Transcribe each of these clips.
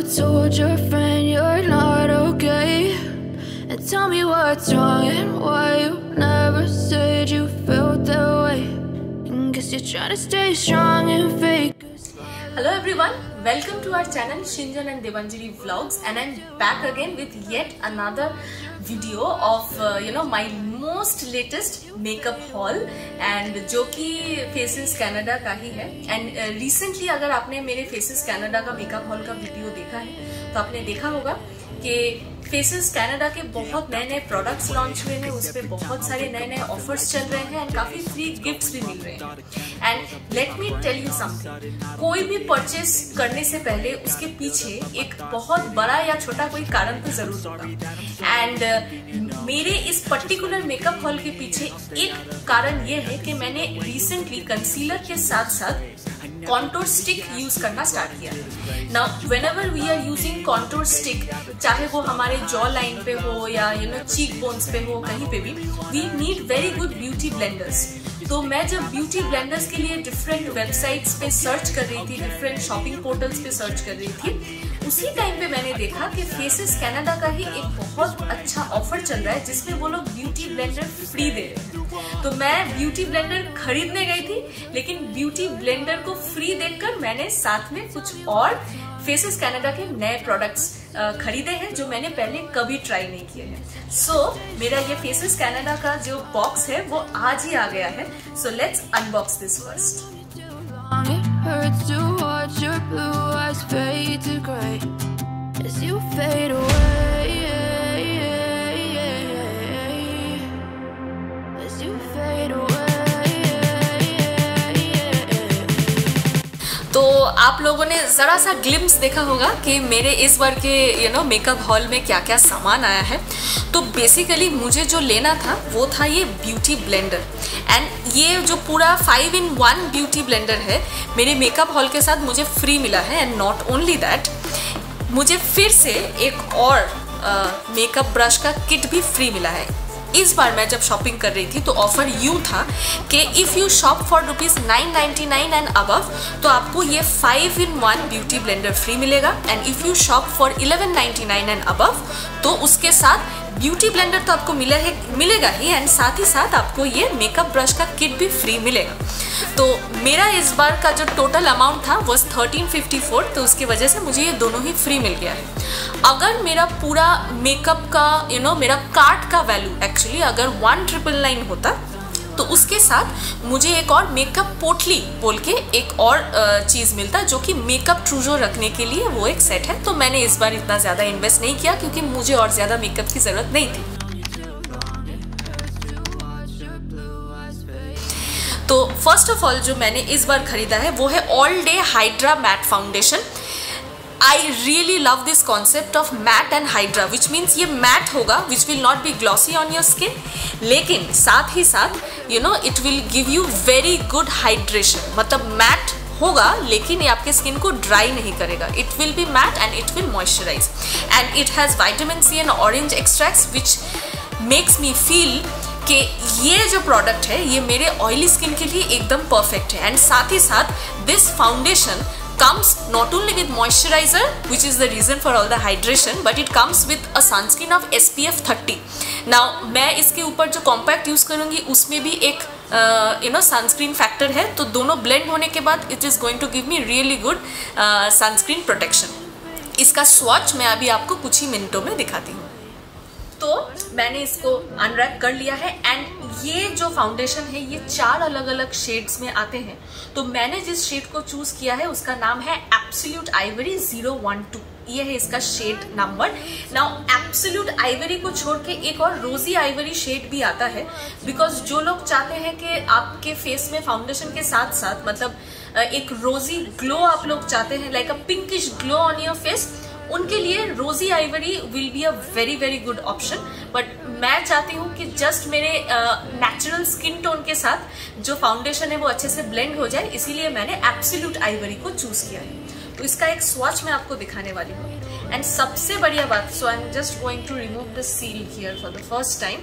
told your friend you're not okay? And tell me what's wrong and why you never said you felt that way. And guess you're trying to stay strong and fake. Hello everyone, welcome to our channel Shinjan and Devanjali Vlogs, and I'm back again with yet another video of my most latest makeup haul, and जो कि Faces Canada का ही है. And recently अगर आपने मेरे Faces Canada का makeup haul का video देखा है तो आपने देखा होगा कि Faces Canada के बहुत नए नए प्रोडक्ट्स लॉन्च हुए हैं, उस पर बहुत सारे नए नए ऑफर्स चल रहे हैं एंड काफी फ्री गिफ्ट्स भी मिल रहे हैं. And let me tell you something, कोई भी परचेस करने से पहले उसके पीछे एक बहुत बड़ा या छोटा कोई कारण तो जरूर होगा. एंड मेरे इस पर्टिकुलर मेकअप हॉल के पीछे एक कारण ये है कि मैंने रिसेंटली कंसीलर के साथ साथ कॉन्टोर स्टिक यूज करना स्टार्ट किया है. Now whenever we are using contour stick, चाहे वो हमारे जॉ लाइन पे हो या चीक बोन्स पे हो, कहीं पे भी we need very good beauty blenders. तो मैं जब ब्यूटी ब्लेंडर्स के लिए डिफरेंट वेबसाइट्स पे सर्च कर रही थी, डिफरेंट शॉपिंग पोर्टल्स पे सर्च कर रही थी, उसी टाइम पे मैंने देखा कि फेसेस कनाडा का ही एक बहुत अच्छा ऑफर चल रहा है जिसमें वो लोग ब्यूटी ब्लेंडर फ्री दे रहे हैं. तो मैं ब्यूटी ब्लेंडर खरीदने गई थी, लेकिन ब्यूटी ब्लेंडर को फ्री देखकर मैंने साथ में कुछ और फेसेस कनाडा के नए प्रोडक्ट्स खरीदे हैं जो मैंने पहले कभी ट्राई नहीं किए हैं. सो मेरा ये फेसेस कनाडा का जो बॉक्स है वो आज ही आ गया है. So let's unbox this first. It hurts to watch your blue eyes fade to gray as you fade away, as you fade away. तो आप लोगों ने जरा सा ग्लिम्स देखा होगा कि मेरे इस बार के मेकअप हॉल में क्या क्या सामान आया है. तो बेसिकली मुझे जो लेना था वो था ये ब्यूटी ब्लेंडर, एंड ये जो पूरा 5-in-1 ब्यूटी ब्लेंडर है मेरे मेकअप हॉल के साथ मुझे फ्री मिला है. एंड नॉट ओनली दैट, मुझे फिर से एक और मेकअप ब्रश का किट भी फ्री मिला है. इस बार मैं जब शॉपिंग कर रही थी तो ऑफर यूं था कि if you shop for ₹999 and above तो आपको ये 5-in-1 ब्यूटी ब्लेंडर फ्री मिलेगा. And if you shop for $1199 and above तो उसके साथ ब्यूटी ब्लेंडर तो आपको मिलेगा ही, एंड साथ ही साथ आपको ये मेकअप ब्रश का किट भी फ्री मिलेगा. तो मेरा इस बार का जो टोटल अमाउंट था वो 1354, तो उसकी वजह से मुझे ये दोनों ही फ्री मिल गया है. अगर मेरा पूरा मेकअप का मेरा कार्ट का वैल्यू एक्चुअली अगर 1999 होता तो उसके साथ मुझे एक और मेकअप पोटली बोल के एक और चीज़ मिलता जो कि मेकअप ट्रूजो रखने के लिए वो एक सेट है. तो मैंने इस बार इतना ज़्यादा इन्वेस्ट नहीं किया क्योंकि मुझे और ज़्यादा मेकअप की ज़रूरत नहीं थी. तो फर्स्ट ऑफ ऑल जो मैंने इस बार खरीदा है वो है all day hydra matte foundation. I really love this concept of matte and hydra, which means ये matte होगा, which will not be glossy on your skin, लेकिन साथ ही साथ it will give you very good hydration. मतलब matte होगा लेकिन ये आपके स्किन को ड्राई नहीं करेगा. It will be matte and it will moisturize, and it has vitamin C and orange extracts which makes me feel कि ये जो प्रोडक्ट है ये मेरे ऑयली स्किन के लिए एकदम परफेक्ट है. एंड साथ ही साथ this foundation comes not only with moisturizer, which is the reason for all the hydration, but it comes with a sunscreen of SPF 30. Now मैं इसके ऊपर जो कॉम्पैक्ट यूज़ करूँगी उसमें भी एक सनस्क्रीन फैक्टर है, तो दोनों ब्लेंड होने के बाद it is going to give me really good sunscreen protection. इसका स्वॉच मैं अभी आपको कुछ ही मिनटों में दिखाती हूँ. तो मैंने इसको अनरैप कर लिया है, एंड ये जो फाउंडेशन है ये 4 अलग अलग शेड्स में आते हैं. तो मैंने जिस शेड को चूज किया है उसका नाम है एब्सोल्यूट आइवरी 012. ये है इसका shade number. Now absolute ivory को छोड़ के एक और रोजी आइवरी शेड भी आता है, बिकॉज जो लोग चाहते हैं कि आपके फेस में फाउंडेशन के साथ साथ मतलब एक रोजी ग्लो आप लोग चाहते हैं, like a pinkish glow on your face, उनके लिए रोजी Ivory will be a very very good option. But मैं चाहती हूँ कि जस्ट मेरे नेचुरल स्किन टोन के साथ जो फाउंडेशन है वो अच्छे से ब्लेंड हो जाए, इसीलिए मैंने एब्सोल्यूट आइवरी को चूज किया है. तो इसका एक स्वॉच मैं आपको दिखाने वाली हूँ. एंड सबसे बढ़िया बात, so I am just going to remove the seal here for the first time.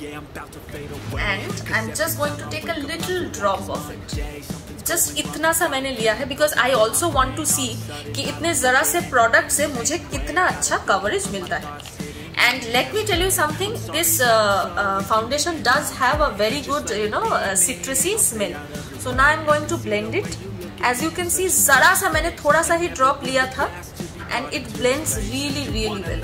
and I'm just going to take a little drop of it. Just इतना सा मैंने लिया है because I also want to see कि इतने जरा से product से मुझे कितना अच्छा कवरेज मिलता है. And let me tell you something, this foundation does have a very good citrusy smell. So now I am going to blend it. As you can see जरा सा मैंने थोड़ा सा ही ड्रॉप लिया था and it blends really really well.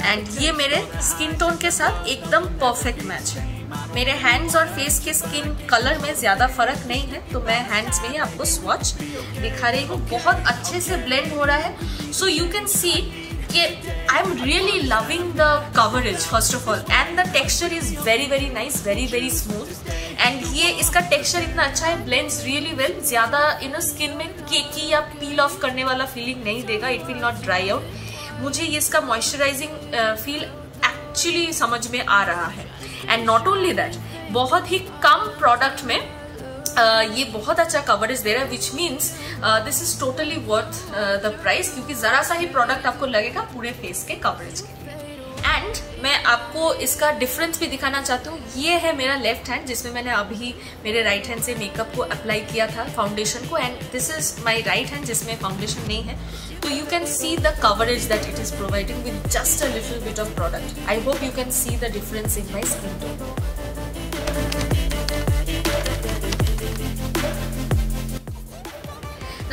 एंड ये मेरे स्किन टोन के साथ एकदम परफेक्ट मैच है. मेरे हैंड्स और फेस के स्किन कलर में ज्यादा फर्क नहीं है, तो मैं हैंड्स में ही आपको स्वॉच दिखा रही हूँ. बहुत अच्छे से ब्लेंड हो रहा है. सो यू कैन सी कि I am really loving the coverage first of all, and the texture is very very nice, very very smooth. And ये इसका टेक्सचर इतना अच्छा है, ब्लेंड्स रियली वेल. ज्यादा स्किन में केकी या पील ऑफ करने वाला फीलिंग नहीं देगा. It will not dry out. मुझे इसका मॉइस्चराइजिंग फील एक्चुअली समझ में आ रहा है. एंड नॉट ओनली दैट, बहुत ही कम प्रोडक्ट में ये बहुत अच्छा कवरेज दे रहा है, which means this is totally worth the price, क्योंकि जरा सा ही प्रोडक्ट आपको लगेगा पूरे फेस के कवरेज के. एंड मैं आपको इसका डिफरेंस भी दिखाना चाहती हूँ. ये है मेरा लेफ्ट हैंड जिसमें मैंने अभी मेरे राइट हैंड से मेकअप को अप्लाई किया था, फाउंडेशन को. And this is my right hand जिसमें फाउंडेशन नहीं है. तो you can see the coverage that it is providing with just a little bit of product. I hope you can see the difference in my skin tone.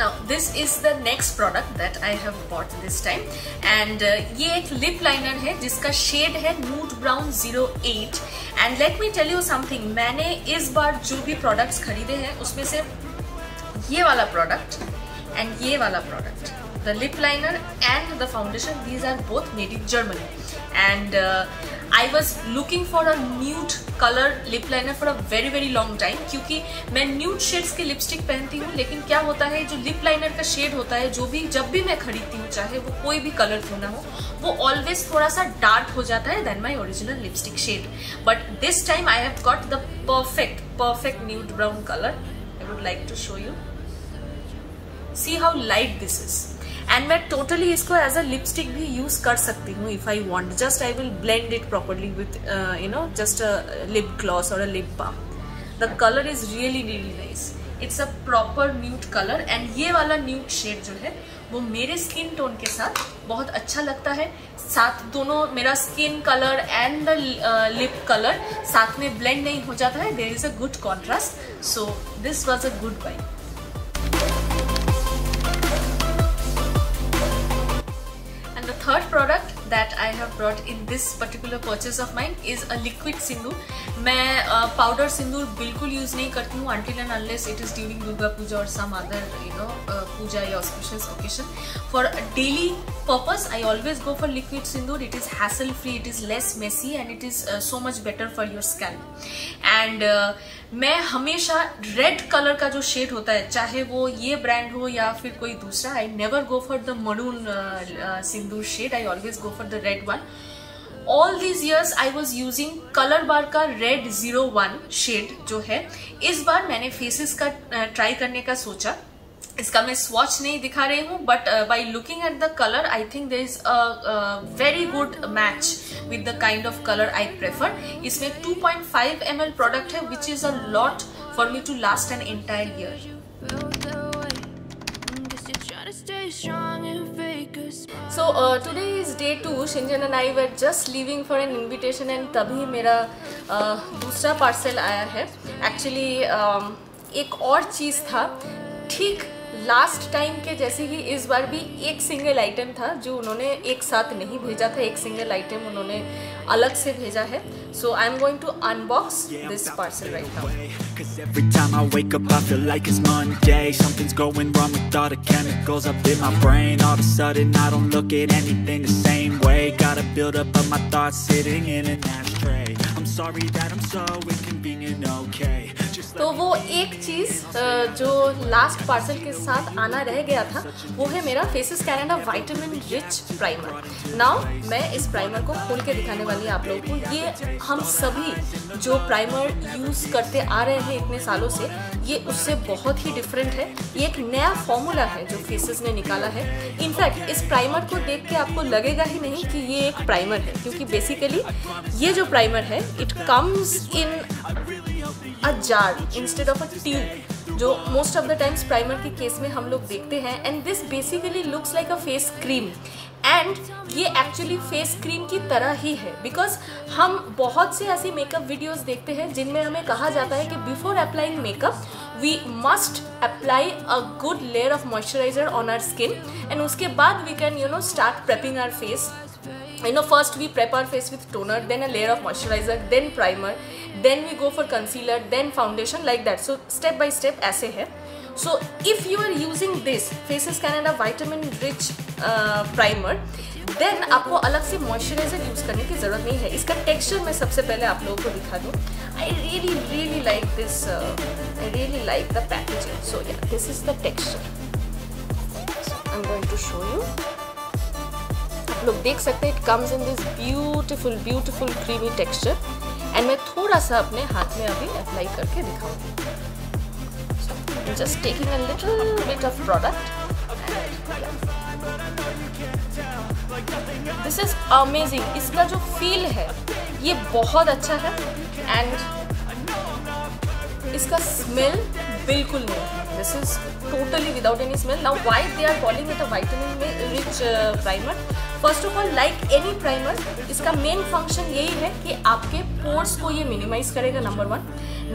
Now this is the next product that I have bought this time, and ये एक lip liner है जिसका shade है Nude Brown 08. And let me tell you something, मैंने इस बार जो भी products खरीदे हैं उसमें से ये वाला product and ये वाला product, the lip liner and the foundation, these are both made in Germany. And I was looking for a nude color lip liner for a very very long time, क्योंकि मैं nude shades के lipstick पहनती हूँ. लेकिन क्या होता है, जो lip liner का शेड होता है, जो भी जब भी मैं खरीदती हूँ, चाहे वो कोई भी कलर क्यों ना हो, वो ऑलवेज थोड़ा सा डार्क हो जाता है than my original lipstick shade. But this time I have got the perfect nude brown color. I would like to show you. See how light this is. And मैं टोटली इसको as a lipstick भी use कर सकती हूँ if I want. Just I will blend it properly with just a lip gloss और a lip balm. The colour is really really nice. It's a proper nude colour. And ये वाला nude shade जो है वो मेरे skin tone के साथ बहुत अच्छा लगता है. साथ दोनों मेरा skin colour and the lip colour साथ में ब्लेंड नहीं हो जाता है. There is a good contrast. So this was a good buy. The third product that I have brought in this particular purchase of mine is a liquid sindoor. मैं powder sindoor बिल्कुल use नहीं करती हूँ until and unless it is during Durga Puja or some other puja या auspicious occasion. For a daily purpose, I always go for liquid sindoor. It is hassle free, it is less messy, and it is so much better for your scalp. And मैं हमेशा red colour का जो shade होता है, चाहे वो ये brand हो या फिर कोई दूसरा, I never go for the maroon sindoor shade. I always go for the red one. All these years I was using Colorbar का रेड 01 शेड जो है. इस बार मैंने फेसेस का ट्राई करने का सोचा. इसका मैं स्वॉच नहीं दिखा रही हूँ, but by looking at the colour I think there is a very good match with the kind of colour I prefer. इसमें 2.5 ml प्रोडक्ट है, which is a lot for me to last an entire year. So today is day 2. Shinjan and I were just leaving for an invitation, and तभी मेरा दूसरा parcel आया है. Actually एक और चीज़ था, ठीक लास्ट टाइम के जैसे ही इस बार भी एक सिंगल आइटम था जो उन्होंने एक साथ नहीं भेजा था. एक सिंगल आइटम उन्होंने अलग से भेजा है. So I am going to unbox this parcel right now. Every time I wake up I feel like it's Monday. Something's going wrong with all the chemicals up in my brain. All of a sudden I don't look at anything the same way. Got a build up of my thoughts sitting in an ashtray. I'm sorry that I'm so inconvenient, okay. तो वो एक चीज़ जो last parcel के साथ आना रह गया था, वो है मेरा faces Canada vitamin rich primer. Now मैं इस प्राइमर को खोल के दिखाने वाली आप लोगों को. ये हम सभी जो प्राइमर यूज़ करते आ रहे हैं इतने सालों से, ये उससे बहुत ही डिफरेंट है। ये एक नया फॉर्मूला है जो फेसेस ने निकाला है। इनफैक्ट इस प्राइमर को देख के आपको लगेगा ही नहीं कि ये एक प्राइमर है, क्योंकि बेसिकली ये जो प्राइमर है it comes in a jar instead of a tube, जो most of the times primer के केस में हम लोग देखते हैं। And this basically looks like a face cream, and ये एक्चुअली फेस क्रीम की तरह ही है, बिकॉज हम बहुत से ऐसी मेकअप वीडियोस देखते हैं जिनमें हमें कहा जाता है कि before applying makeup we must apply a good layer of moisturiser on our skin, and उसके बाद we can start prepping our face. First we prep our face with toner, then a layer of moisturizer, then primer, then we go for concealer, then foundation, like that. So step by step ऐसे है. So if you are using this Faces Canada vitamin rich primer, then आपको अलग से moisturizer use करने की ज़रूरत नहीं है. इसका texture मैं सबसे पहले आप लोगों को दिखा दूँ. I really like this. I really like the packaging. So yeah, this is the texture. So I'm going to show you. आप लोग देख सकते हैं, it comes in this beautiful creamy texture, and मैं थोड़ा सा अपने हाथ में अभी अप्लाई करके दिखाऊंगी. Just taking a little bit of product. This is amazing. इसका जो फील है ये बहुत अच्छा है, एंड इसका स्मेल बिल्कुल नहीं. This is totally without any smell. Now why they are calling it a vitamin rich primer? First of all, like any primer, इसका मेन फंक्शन यही है कि आपके पोर्स को ये मिनिमाइज करेगा, नंबर 1.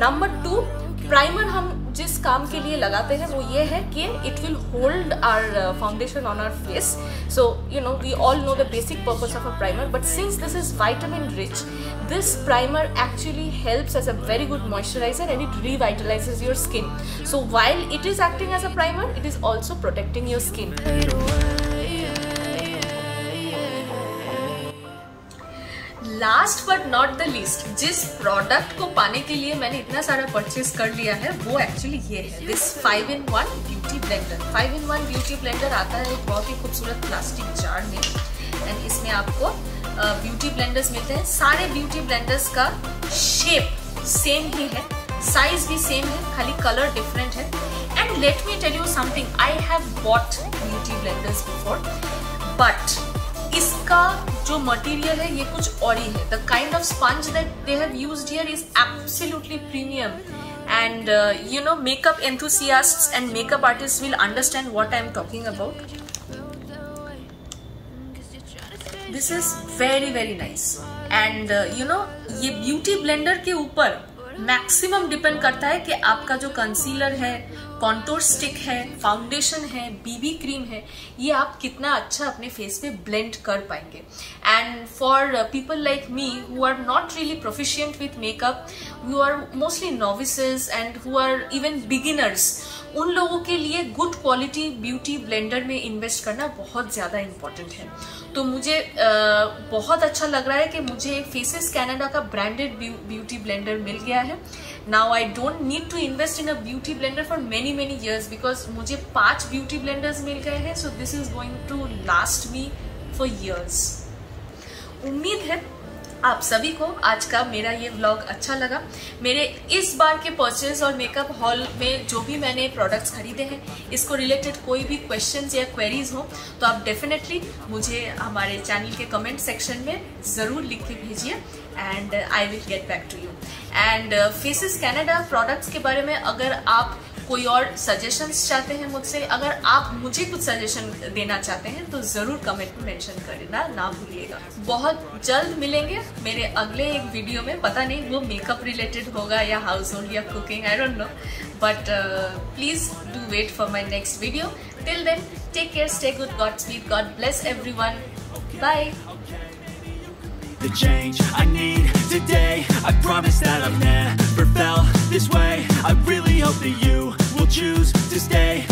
नंबर 2, प्राइमर हम जिस काम के लिए लगाते हैं वो ये है कि it will hold our foundation on our face. So we all know the basic purpose of a primer, but since this is vitamin rich, this primer actually helps as a very good moisturizer, and it revitalizes your skin. So while it is acting as a primer, it is also protecting your skin. Last but not the least, जिस product को पाने के लिए मैंने इतना सारा purchase कर लिया है वो एक्चुअली ये है, this 5-in-1 beauty blender. 5-in-1 beauty blender आता है एक बहुत ही खूबसूरत प्लास्टिक जार में, एंड इसमें आपको ब्यूटी ब्लेंडर्स मिलते हैं. सारे ब्यूटी ब्लेंडर्स का शेप सेम ही है, साइज भी सेम है, खाली कलर डिफरेंट है. And let me tell you something, I have bought beauty blenders before, but इसका जो मटेरियल है ये कुछ और ही है. The kind of sponge that they have used here is absolutely premium, and makeup enthusiasts and makeup artists will understand what I am talking about. This is very nice, and ये beauty blender के ऊपर maximum depend करता है कि आपका जो concealer है, contour stick है, फाउंडेशन है, बीबी क्रीम है, ये आप कितना अच्छा अपने फेस पे ब्लेंड कर पाएंगे. And for people like me who are not really proficient with makeup, who are mostly novices and who are even beginners, उन लोगों के लिए गुड क्वालिटी ब्यूटी ब्लेंडर में इन्वेस्ट करना बहुत ज़्यादा इम्पॉर्टेंट है. तो मुझे बहुत अच्छा लग रहा है कि मुझे फेसेस कैनेडा का ब्रांडेड ब्यूटी ब्लेंडर मिल गया है. Now I don't need to invest in a beauty blender for many years, because मुझे 5 ब्यूटी ब्लेंडर्स मिल गए हैं. So this is going to last me for years. उम्मीद है आप सभी को आज का मेरा ये व्लॉग अच्छा लगा. मेरे इस बार के परचेज और मेकअप हॉल में जो भी मैंने प्रोडक्ट्स खरीदे हैं, इसको रिलेटेड कोई भी क्वेश्चंस या क्वेरीज हो तो आप डेफिनेटली मुझे हमारे चैनल के कमेंट सेक्शन में ज़रूर लिख के भेजिए, and I will get back to you. And Faces Canada products के बारे में अगर आप कोई और सजेशंस चाहते हैं मुझसे, अगर आप मुझे कुछ सजेशन देना चाहते हैं तो ज़रूर कमेंट में मेंशन करना ना भूलिएगा. बहुत जल्द मिलेंगे मेरे अगले एक वीडियो में. पता नहीं वो मेकअप रिलेटेड होगा या हाउस होल्ड या cooking, I don't know, but please do wait for my next video. Till then, take care, stay good, godspeed, God bless everyone. Bye. The change I need today, I promise that I've never felt this way. I really hope that you will choose to stay.